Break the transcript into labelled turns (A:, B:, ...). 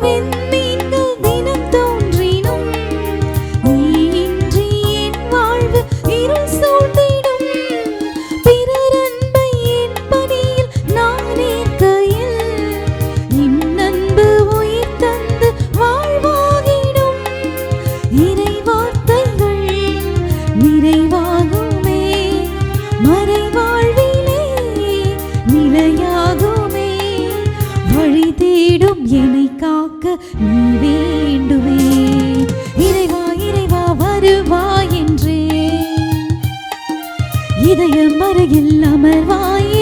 A: விண்மீன்கள் தினம் தோன்றினும் நீ இன்றி என் வாழ்வு இருள் சூழ்ந்திடும். பிறர் அன்பை என் பணியில் நான் ஏற்கையில் என் அன்பு உயிர் தந்து வாழ்வாகிடும். இறை வார்த்தைகள் நிறைவாகுமே, மறைவாழ்விலே நிலையாகுமே. வழி தேடும் என்னை காக்க நீ வேண்டுமே. இறைவா இறைவா வருவாய் என்றே இதயம் அருகில் அமர்வாய்